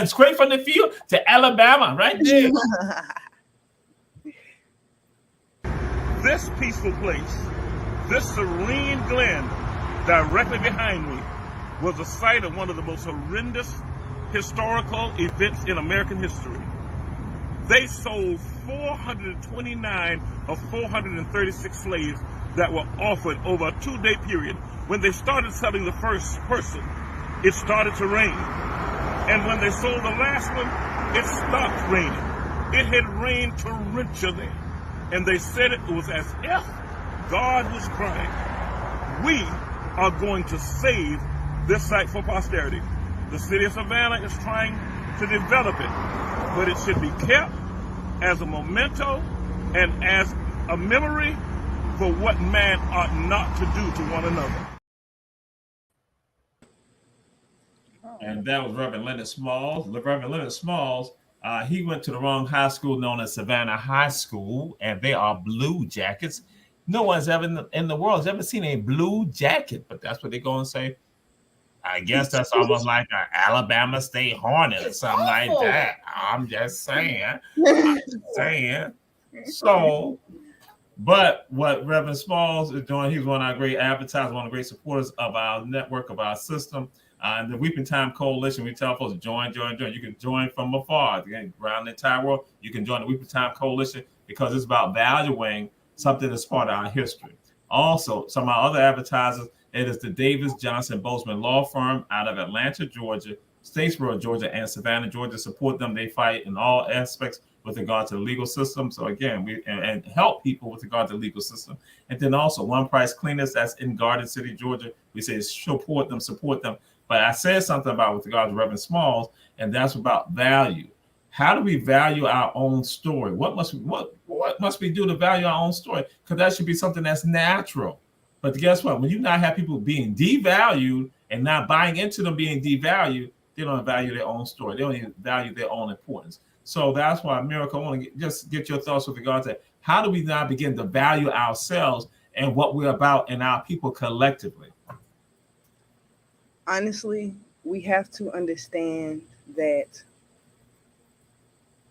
B: straight from the field to Alabama, right there.
E: This peaceful place, this serene glen directly behind me, was the site of one of the most horrendous historical events in American history. They sold 429 of 436 slaves that were offered over a 2-day period. When they started selling the first person, it started to rain. And when they sold the last one, it stopped raining. It had rained torrentially. And they said it was as if God was crying. We are going to save this site for posterity. The city of Savannah is trying to develop it, but it should be kept as a memento and as a memory for what man ought not to do to one another.
B: And that was Reverend Leonard Smalls. Reverend Leonard Smalls, he went to the wrong high school known as Savannah High School, and they are Blue Jackets. No one's ever in the world has ever seen a blue jacket, but that's what they're going to say. I guess that's almost like an Alabama State Hornet or something like that. I'm just saying. So, but what Reverend Smalls is doing, he's one of our great advertisers, one of the great supporters of our network, of our system. The Weeping Time Coalition, we tell folks to join. You can join from afar. Again, around the entire world, you can join the Weeping Time Coalition because it's about valuing something that's part of our history. Also, some of our other advertisers, it is the Davis Johnson Bozeman Law Firm out of Atlanta, Georgia, Statesboro, Georgia, and Savannah, Georgia. Support them. They fight in all aspects with regard to the legal system. So again, we and help people with regard to the legal system. And then also One Price Cleaners, that's in Garden City, Georgia. We say support them. But I said something about with regard to Reverend Smalls, and that's about value. How do we value our own story? What must we do to value our own story? Because that should be something that's natural. But guess what? When you not have people being devalued and not buying into them being devalued, they don't value their own story. They don't even value their own importance. So that's why, Miracle, I want to just get your thoughts with regard to how do we now begin to value ourselves and what we're about and our people collectively?
C: Honestly, we have to understand that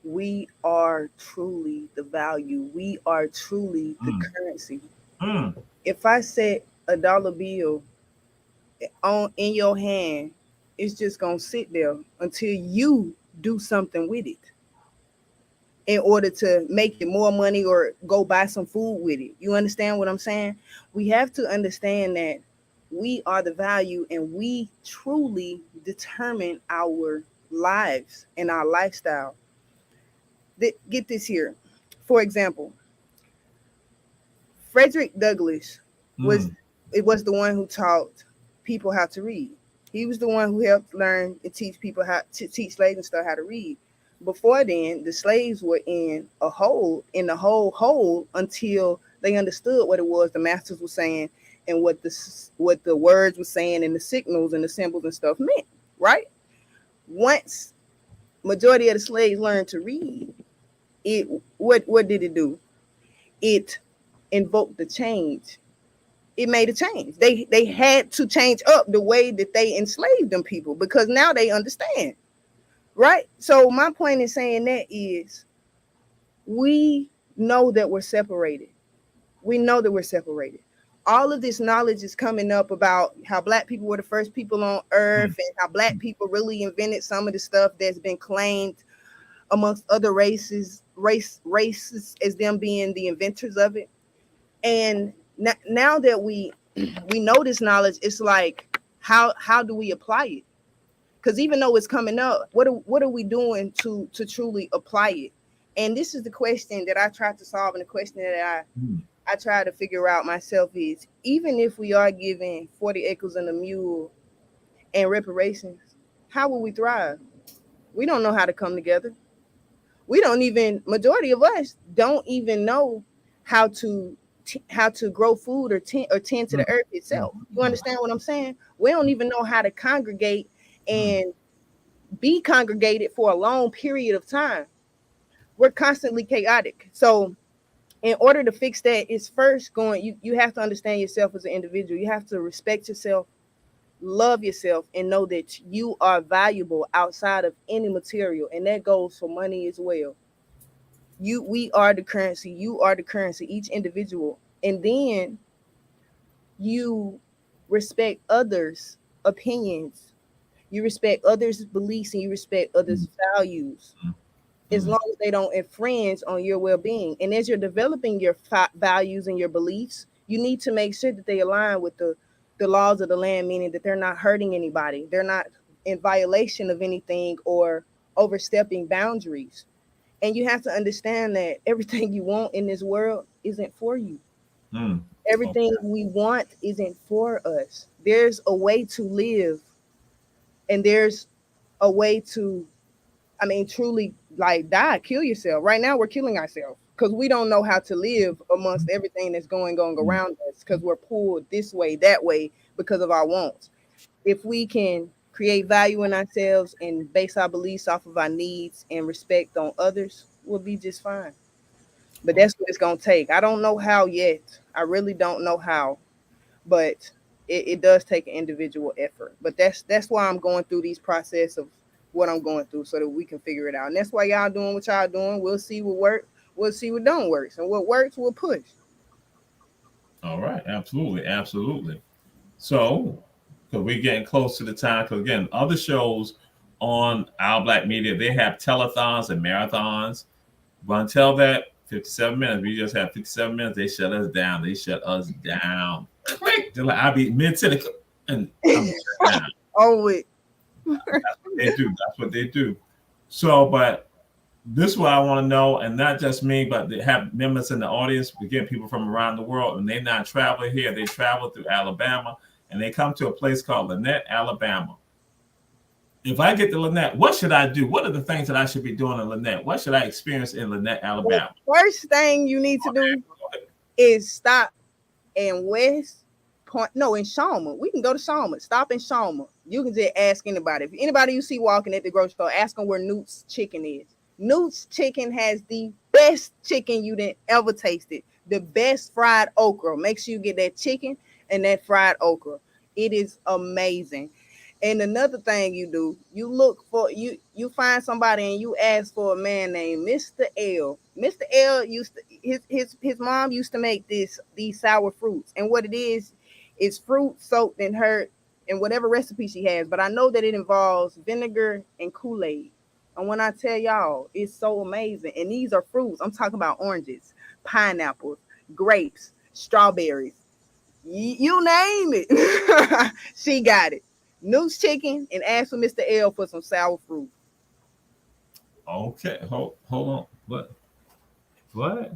C: we are truly the value. We are truly the currency. If I set $1 bill in your hand, it's just gonna sit there until you do something with it in order to make it more money or go buy some food with it. You understand what I'm saying? We have to understand that we are the value and we truly determine our lives and our lifestyle. Get this here. For example, Frederick Douglass was the one who taught people how to read. He was the one who helped learn and teach people how to teach slaves and stuff how to read. Before then, the slaves were in the hole until they understood what it was the masters were saying and what the words were saying and the signals and the symbols and stuff meant, right? Once majority of the slaves learned to read, what did it do? It invoked the change. It made a change. They had to change up the way that they enslaved them people because now they understand, right? So my point in saying that is we know that we're separated. We know that we're separated. all of this knowledge is coming up about how Black people were the first people on earth and how Black people really invented some of the stuff that's been claimed amongst other races as them being the inventors of it. And now that we know this knowledge, it's like, how do we apply it? Because even though it's coming up, what are we doing to truly apply it? And this is the question that I tried to solve, and the question that I try to figure out myself is, even if we are giving 40 acres and a mule and reparations, how will we thrive? We don't know how to come together. We don't even, majority of us don't even know how to grow food or tend to the earth itself. You understand what I'm saying? We don't even know how to congregate and be congregated for a long period of time. We're constantly chaotic. So in order to fix that, it's first you have to understand yourself as an individual. You have to respect yourself, love yourself, and know that you are valuable outside of any material. And that goes for money as well. We are the currency. You are the currency, each individual. And then you respect others' opinions. You respect others' beliefs, and you respect others' values, as long as they don't infringe on your well-being. And as you're developing your values and your beliefs, you need to make sure that they align with the laws of the land, meaning that they're not hurting anybody. They're not in violation of anything or overstepping boundaries. And you have to understand that everything you want in this world isn't for you. Everything we want isn't for us. There's a way to live, and there's a way to, truly like die, kill yourself. Right now, we're killing ourselves because we don't know how to live amongst everything that's going around us, because we're pulled this way, that way because of our wants. If we can create value in ourselves and base our beliefs off of our needs and respect on others, we'll be just fine. But that's what it's going to take. I don't know how yet. I really don't know how, but it does take an individual effort. But that's why I'm going through these process of what I'm going through, so that we can figure it out. And that's why y'all doing what y'all doing. We'll see what works. We'll see what don't work. And what works, we'll push.
B: All right. Absolutely. So, because we're getting close to the time, because again, other shows on Our Black Media, they have telethons and marathons. Until that, 57 minutes. We just have 57 minutes. They shut us down. Quick. They're like, I'll be mid-city and I'm shut down. That's what they do. So, but this is what I want to know, and not just me, but they have members in the audience. We get people from around the world, and they're not traveling here. They travel through Alabama, and they come to a place called Lynette, Alabama. If I get to Lynette, what should I do? What are the things that I should be doing in Lynette? What should I experience in Lynette, Alabama?
C: The first thing you need to do is stop in in Sharma. We can go to Sharma. Stop in Sharma. You can just ask anybody. If anybody you see walking at the grocery store, ask them where Newt's Chicken is. Newt's Chicken has the best chicken you didn't ever tasted. The best fried okra. Make sure you get that chicken and that fried okra. It is amazing. And another thing you do, you look for you find somebody and you ask for a man named Mr. L. Mr. L used to his mom used to make these sour fruits, and what it is fruit soaked in whatever recipe she has. But I know that it involves vinegar and Kool-Aid. And when I tell y'all, it's so amazing. And these are fruits. I'm talking about oranges, pineapples, grapes, strawberries. You name it. She got it. Newt's Chicken, and ask for Mr. L for some sour fruit.
B: Okay, hold on. What?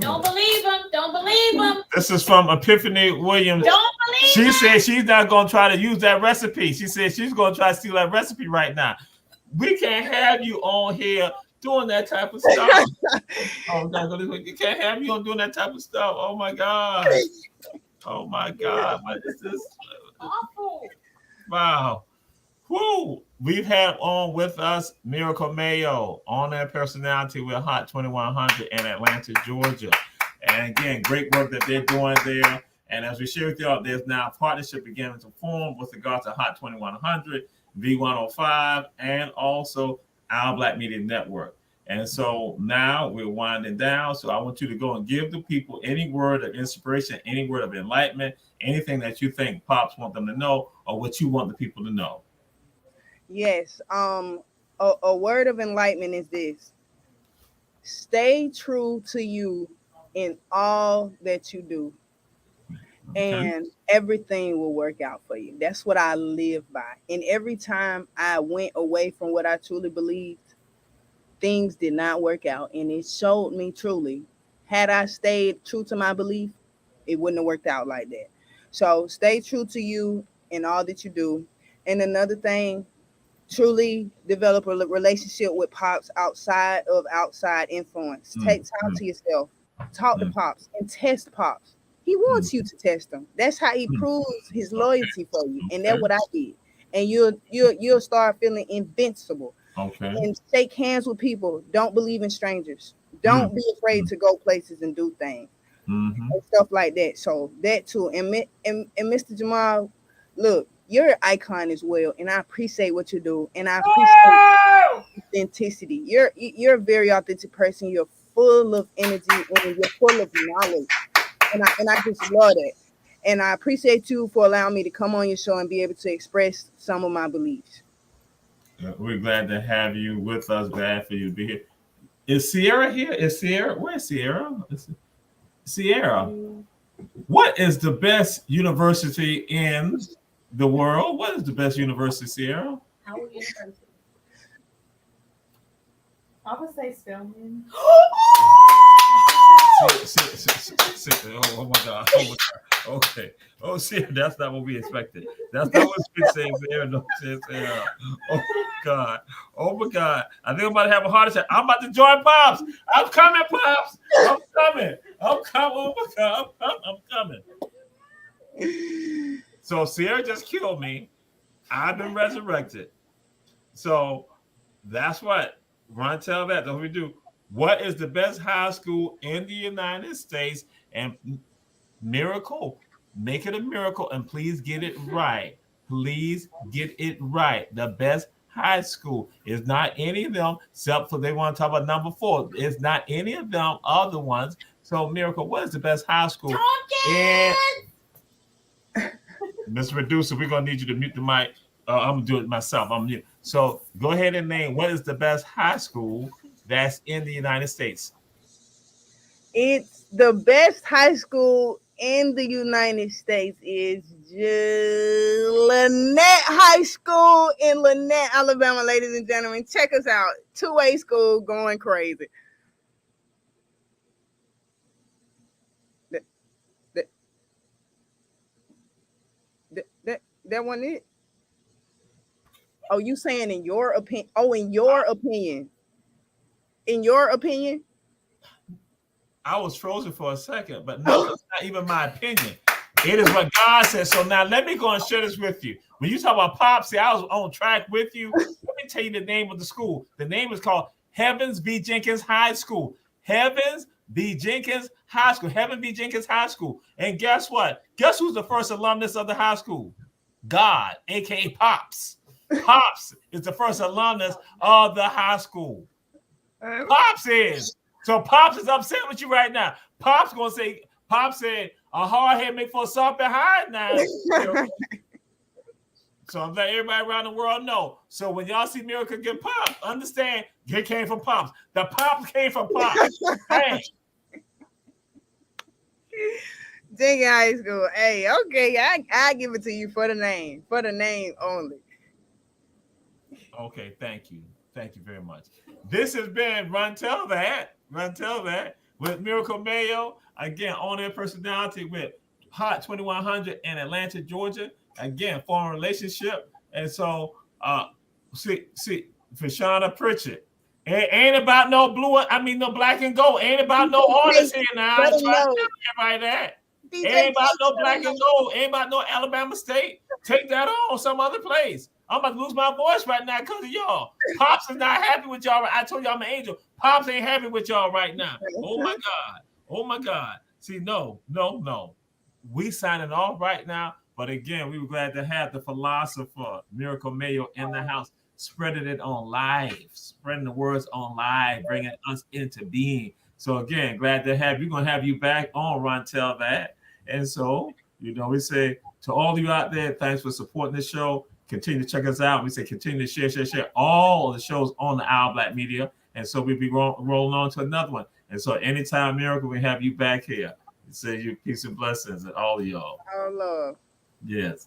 D: Don't believe him.
B: This is from Epiphany Williams.
D: Don't believe
B: She said she's not going to try to use that recipe. She said she's going to try to steal that recipe right now. We can't have you on here doing that type of stuff. You can't have you on doing that type of stuff. Oh my God. What is this?
D: Awful.
B: Wow. Woo. We've had on with us Miracle Mayo, on-air personality with Hot 2100 in Atlanta, Georgia. And again, great work that they're doing there. And as we share with y'all, there's now a partnership beginning to form with regard to Hot 2100, V105, and also Our Black Media Network. And so now we're winding down. So I want you to go and give the people any word of inspiration, any word of enlightenment, anything that you think Pops want them to know, or what you want the people to know.
C: Yes. A word of enlightenment is this: stay true to you in all that you do,
B: Okay.
C: and everything will work out for you. That's what I live by. And every time I went away from what I truly believed, things did not work out. And it showed me truly, had I stayed true to my belief, it wouldn't have worked out like that. So stay true to you in all that you do. And another thing, truly develop a relationship with Pops outside of outside influence. Take time to yourself, talk to Pops, and test Pops. He wants you to test him. That's how he proves his loyalty for you, and that's what I did. And you'll start feeling invincible.
B: Okay.
C: And shake hands with people. Don't believe in strangers. Don't be afraid to go places and do things and stuff like that. So that too. And Mr. Jamal, look, you're an icon as well, and I appreciate what you do, and I appreciate authenticity. You're a very authentic person. You're full of energy and you're full of knowledge, and I just love that. And I appreciate you for allowing me to come on your show and be able to express some of my beliefs.
B: We're glad to have you with us. Glad for you to be here. Is Sierra here? Is Sierra? Where's Sierra? Sierra, what is the best university in the world? What is the best university, Sierra?
D: Howard University. I would say Spelman.
B: Oh my God. Oh my God. Okay. Oh, see, that's not what we expected. That's not what we saying there. No, Sierra. Oh God. Oh my God. I think I'm about to have a heart attack. I'm about to join Pops. I'm coming, Pops. I'm coming. I'm coming. Oh my God. I'm coming. So Sierra just killed me. I've been resurrected. So that's what. Run, tell that. Don't we do? What is the best high school in the United States? And Miracle, make it a miracle, and please get it right. Please get it right. The best high school is not any of them, except for they want to talk about number 4. It's not any of them other ones. So Miracle, what is the best high school? And Mr. Producer, we're gonna need you to mute the mic. I'm gonna do it myself. I'm mute. So go ahead and name what is the best high school that's in the United States.
C: It's the best high school in the United States is Lynette High School in Lynette, Alabama. Ladies and gentlemen, check us out. 2A school going crazy. That wasn't it. Oh, you saying in your opinion? Oh, in your opinion. In your opinion?
B: I was frozen for a second, but no, it's not even my opinion. It is what God says. So now let me go and share this with you. When you talk about Pops, see, I was on track with you. Let me tell you the name of the school. The name is called Heavens B. Jenkins High School. Heavens B. Jenkins High School. Heaven B. Jenkins High School. And guess what? Guess who's the first alumnus of the high school? God, aka Pops. Pops is the first alumnus of the high school. Pops is. So Pops is upset with you right now. Pops gonna say, Pops said, a hard head make for a soft behind now. So I'm letting everybody around the world know. So when y'all see Miracle get Pops, understand it came from Pops. The Pops came from Pops. Hey.
C: Jenkins High School. Hey, okay, I give it to you for the name only.
B: Okay, thank you. Thank you very much. This has been Run Tell That with Miracle Mayo. Again, on-air personality with Hot 2100 in Atlanta, Georgia. Again, former relationship. And so, see, Fashana Pritchett. Ain't about no no black and gold. Ain't about no artists here now. I'm trying to tell everybody that. Ain't about no black and gold. Ain't about no Alabama State. Take that on some other place. I'm about to lose my voice right now because of y'all. Pops is not happy with y'all. I told y'all I'm an angel. Pops ain't happy with y'all right now. Oh my God. Oh my God. See, no. We signing off right now. But again, we were glad to have the philosopher, Miracle Mayo, in the house. spreading it on live, spreading the words on live, bringing us into being. So again, glad to have you. Going to have you back on Run Tell That. And so, we say to all of you out there, thanks for supporting the show. Continue to check us out. We say continue to share all of the shows on the Owl Black Media. And so we'll be rolling on to another one. And so anytime, Miracle, we have you back here. Say you peace and blessings and all of y'all.
C: Our love.
B: Yes.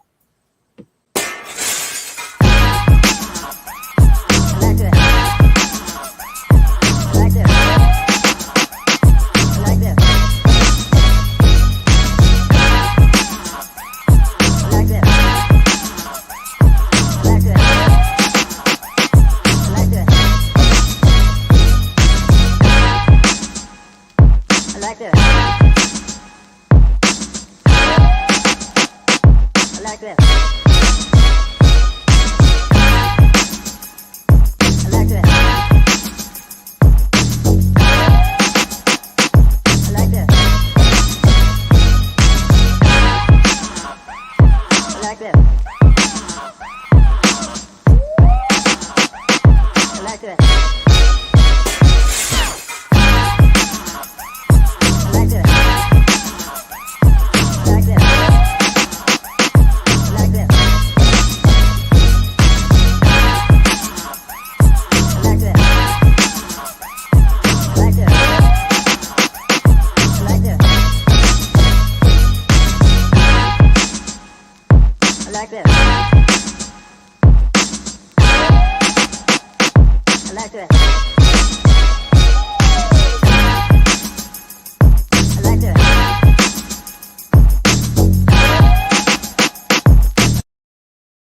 F: I like that.